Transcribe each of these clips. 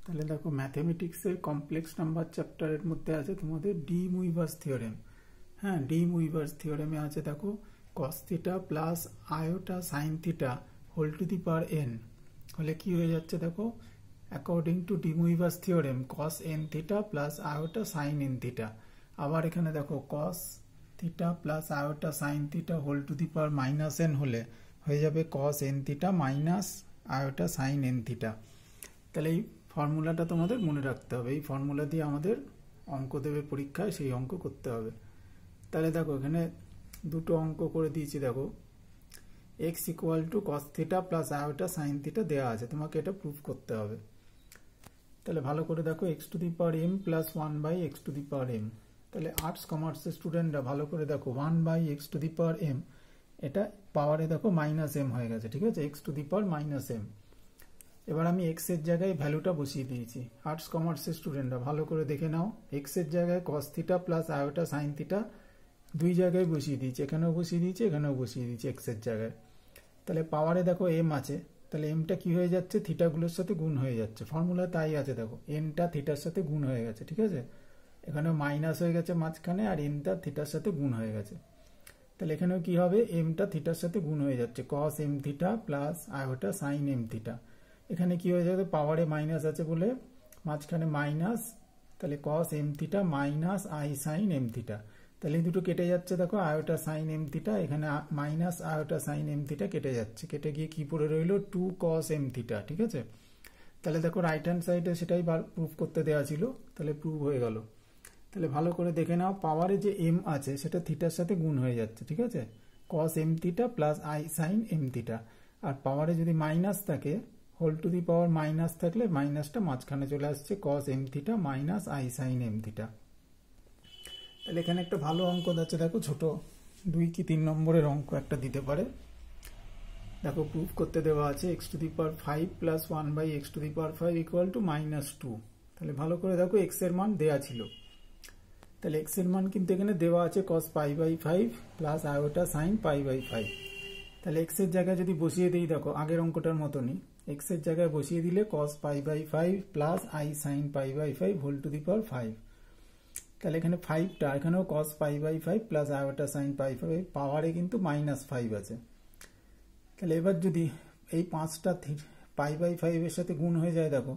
তাহলে দেখো ম্যাথমেটিক্সের complex number চ্যাপ্টারের মধ্যে আছে তোমাদের ডি মুইভার্স থিওরেম। হ্যাঁ, ডি মুইভার্স থিওরেমে আছে দেখো cos theta plus iota sine theta whole to the power n হলে কি হয়ে যাচ্ছে দেখো, according to De Moivre's theorem cos n theta plus iota sine n theta. আবার এখানে দেখো cos theta plus iota sine theta whole to the power minus n হলে হয়ে যাবে cos n theta minus iota sine n theta. তাহলে এই ফর্মুলাটা তোমাদের মনে রাখতে হবে, এই ফর্মুলা দিয়ে আমাদের অঙ্ক দেবে পরীক্ষায়, সেই অঙ্ক করতে হবে। তাহলে দেখো এখানে দুটো অঙ্ক করে দিয়েছি, দেখো X equal to cos theta plus iota sine theta দেওয়া আছে, তোমাকে এটা প্রুফ করতে হবে। তাহলে ভালো করে দেখো X to the power M plus 1/x to the power M. তাহলে আর্টস কমার্সের স্টুডেন্টরা ভালো করে দেখো 1/x to the power M, এটা পাওয়ারে দেখো মাইনাস এম হয়ে গেছে, ঠিক আছে, X to the power minus M. এবার আমি এক্স এর জায়গায় ভ্যালুটা বসিয়ে দিয়েছি। আর্টস কমার্সের স্টুডেন্টরা ভালো করে দেখে নাও, এক্স এর জায়গায় কস theta plus iota sine theta দুই জায়গায় বসিয়ে দিয়েছি, এখানেও বসিয়ে দিয়েছি, এখানেও বসিয়ে দিয়েছি এক্স এর জায়গায়। তাহলে পাওয়ারে দেখো এম আছে, তাহলে এমটা কি হয়ে যাচ্ছে, থিটাগুলোর সাথে গুণ হয়ে যাচ্ছে। ফর্মুলা তাই আছে, দেখো এনটা থিটার সাথে গুণ হয়ে গেছে, ঠিক আছে, এখানেও মাইনাস হয়ে গেছে মাঝখানে, আর এনটা থিটার সাথে গুণ হয়ে গেছে। তাহলে এখানেও কি হবে, এমটা থিটার সাথে গুণ হয়ে যাচ্ছে, cos m theta plus iota sine m theta. এখানে কি হয়ে যাবে, পাওয়ারে মাইনাস আছে বলে মাঝখানে মাইনাস, তাহলে cos m theta minus i sine m theta. তাহলে এই দুটো কেটে যাচ্ছে, দেখো আয়োটা সাইন এম থিটা, এখানে minus iota sine m theta কেটে যাচ্ছে, কেটে গিয়ে কি পড়ে রইল 2 cos এম থিটা, ঠিক আছে। তাহলে দেখো রাইট হ্যান্ড সাইডে সেটাই প্রুফ করতে দেওয়া ছিল, তাহলে প্রুভ হয়ে গেল। তাহলে ভালো করে দেখে নাও, পাওয়ারে যে এম আছে সেটা থিটার সাথে গুণ হয়ে যাচ্ছে, ঠিক আছে, cos m theta plus i sine m theta. আর পাওয়ারে যদি মাইনাস থাকে, whole to the power minus থাকলে মাইনাসটা মাঝখানে চলে আসছে, cos m theta minus i sine m theta. তাহলে এখানে একটা ভালো অঙ্ক আছে, দেখো ছোট 2 কি 3 নম্বরের অঙ্ক একটা দিতে পারে। দেখো প্রুফ করতে দেওয়া আছে X to the power 5 plus 1/x to the power 5 equal to -2। তাহলে ভালো করে দেখো এক্স এর মান দেওয়া ছিল, তাহলে এক্স এর মান কিন্তু এখানে দেওয়া আছে cos π/5 প্লাস আয়োটা সাইন π/5। তাহলে এক্স এর জায়গায় যদি বসিয়ে দিই, দেখো আগের অঙ্কটার মতনই এক্স এর জায়গায় বসিয়ে দিলে cos π/5 plus i sine π/5 whole to the power 5। তাহলে এখানে 5টা, এখানেও cos π/5 প্লাস আয়োটা সাইন π/5, পাওয়ারে কিন্তু -5 আছে। তাহলে এবার যদি এই 5টা π/5 এর সাথে গুণ হয়ে যায়, দেখো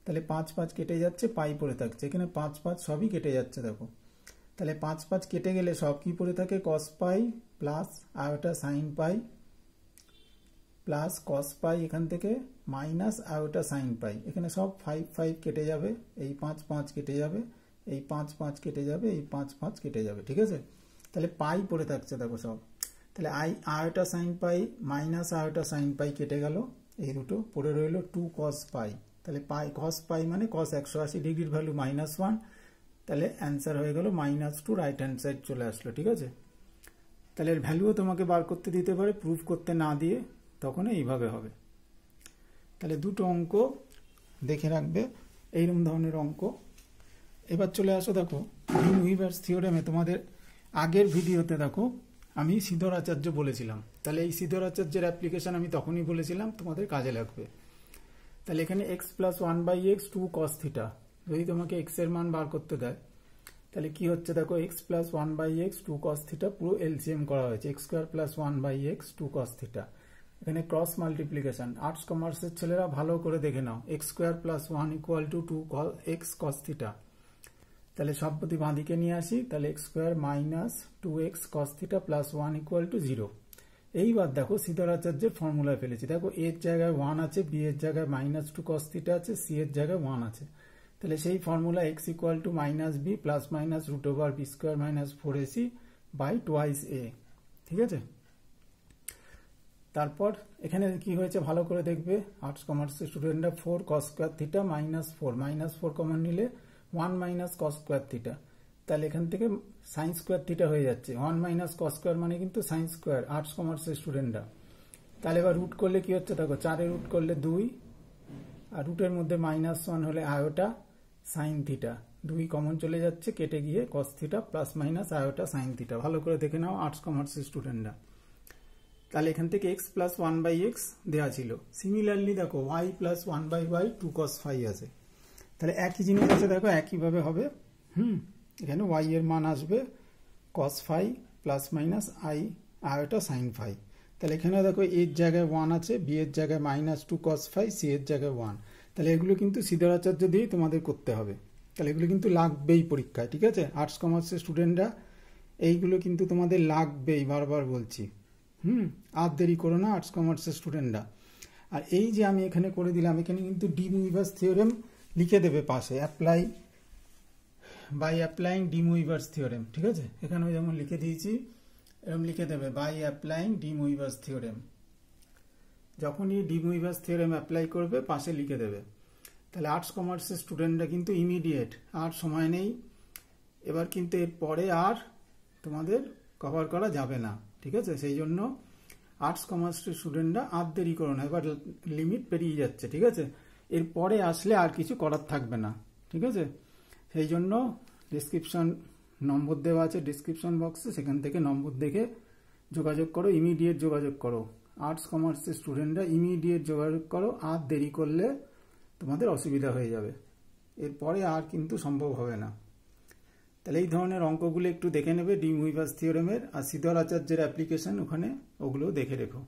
তাহলে 5 কেটে যাচ্ছে, পাই পড়ে থাকছে, এখানে 5 সবই কেটে যাচ্ছে, দেখো তাহলে 5 কেটে গেলে সব কি পড়ে থাকে, cos π plus iota sine π plus cos π, এখান থেকে মাইনাস আয়োটা সাইন π, এখানে সব 5 কেটে যাবে, এই 5 কেটে যাবে, এই 5 কেটে যাবে, এই 5 কেটে যাবে, ঠিক আছে। তাহলে পাই পড়ে থাকছে, দেখো সব। তাহলে iota sine π minus iota sine π কেটে গেল, এই দুটো পড়ে রইল 2 cos π। তাহলে cos π মানে cos 180 ডিগ্রির ভ্যালু -1, তাহলে অ্যান্সার হয়ে গেল -2, রাইট হ্যান্ড সাইড চলে আসলো, ঠিক আছে। তাহলে এর ভ্যালুও তোমাকে বার করতে দিতে পারে, প্রুফ করতে না দিয়ে, তখন এইভাবে হবে। তাহলে দুটো অঙ্ক দেখে রাখবে, এইরকম ধরনের অঙ্ক। এবার চলে আসো, দেখো ডি মুইভার্স থিওরেমে তোমাদের আগের ভিডিওতে দেখো আমি শ্রীধর আচার্য বলেছিলাম, তাহলে এই শ্রীধর আচার্যের অ্যাপ্লিকেশন আমি তখনই বলেছিলাম তোমাদের কাজে লাগবে। তাহলে এখানে x plus 1/x 2 cos theta, যদি তোমাকে এক্স এর মান বার করতে দেয়, তাহলে কি হচ্ছে দেখো x plus 1/x 2 cos theta পুরো এলসিএম করা হয়েছে, x square plus 1/x 2 cos theta. এখানে ক্রস মাল্টিপ্লিকেশন, আর্টস কমার্সের ছেলেরা ভালো করে দেখে নাও, x square plus 1 equal to 2x cos theta. তাহলে সব প্রতি বাঁদিকে নিয়ে আসি, তাহলে x square minus 2x cos theta plus 1 equal to 0। এইবার দেখো শ্রীধর আচার্যের ফর্মুলায় ফেলেছি, দেখো এর জায়গায় 1 আছে, বি এর জায়গায় -2 cos থিটা আছে, সি এর জায়গায় 1 আছে। তাহলে সেই formula X equal to -b plus minus √b square minus 4ac by 2a, ঠিক আছে। তারপর এখানে কি হয়েছে ভালো করে দেখবে, আর্টস কমার্সের স্টুডেন্টরা 4 cos স্কোয়ার থিটা -4 কমন নিলে 1 cos স্কোয়ার থিটা, তাহলে এখান থেকে সাইন স্কোয়ার থিটা হয়ে যাচ্ছে, 1 cos স্কোয়ার মানে কিন্তু সাইন স্কোয়ার, আর্টস কমার্সের স্টুডেন্টরা। তাহলে এবার রুট করলে কি হচ্ছে, দেখো 4 রুট করলে 2, আর রুটের মধ্যে -1 হলে আয়োটা সাইন থিটা, 2 কমন চলে যাচ্ছে, কেটে গিয়ে cos theta plus minus iota sine theta. ভালো করে দেখে নাও আর্টস কমার্সের স্টুডেন্টরা। তাহলে এখান থেকে x প্লাস 1/x দেওয়া ছিল। সিমিলারলি দেখো y প্লাস 1/y 2 cos 5 আছে, তাহলে একই জিনিস আছে দেখো, একইভাবে হবে। এখানে ওয়াই এর মান আসবে cos phi plus minus iota sine phi. তাহলে এখানে দেখো এর জায়গায় 1 আছে, বি এর জায়গায় -2 cos ফাই, সি এর জায়গায় 1। তাহলে এগুলো কিন্তু শ্রীধর আচার্য দিয়েই তোমাদের করতে হবে। তাহলে এগুলো কিন্তু লাগবেই পরীক্ষায়, ঠিক আছে? আর্টস কমার্সের স্টুডেন্টরা এইগুলো কিন্তু তোমাদের লাগবেই, বারবার বলছি। আর দেরি করো না আর্টস কমার্সের স্টুডেন্টরা। আর এই যে আমি এখানে করে দিলাম, এখানে কিন্তু ডি মুইভার্স থিওরেম লিখে দেবে পাশে, apply by applying De Moivre's theorem, ঠিক আছে? এখানেও যেমন লিখে দিয়েছি এরকম লিখে দেবে by applying De Moivre's theorem. যখনই ডি মুইভার্স থিওরেম অ্যাপ্লাই করবে পাশে লিখে দেবে। তাহলে আর্টস কমার্সের স্টুডেন্টরা কিন্তু ইমিডিয়েট, আর সময় নেই এবার, কিন্তু এর পরে আর তোমাদের কভার করা যাবে না, ঠিক আছে? সেই জন্য আর্টস কমার্সের স্টুডেন্টরা আর দেরি করো না, এবার লিমিট পেরিয়ে যাচ্ছে, ঠিক আছে? এর পরে আসলে আর কিছু করার থাকবে না, ঠিক আছে? সেই জন্য ডিসক্রিপশন নম্বর দেওয়া আছে ডিসক্রিপশন বক্সে, সেখান থেকে নম্বর দেখে যোগাযোগ করো, ইমিডিয়েট যোগাযোগ করো। আর্টস কমার্সের স্টুডেন্টরা ইমিডিয়েট যোগাযোগ করো, আর দেরি করলে তোমাদের অসুবিধা হয়ে যাবে, এরপরে আর কিন্তু সম্ভব হবে না। তাহলে এই ধরনের অঙ্কগুলো একটু দেখে নেবে ডি মুইভার্স থিওরেমের, আর শ্রীধর আচার্যের অ্যাপ্লিকেশন ওখানে, ওগুলো দেখে রেখো।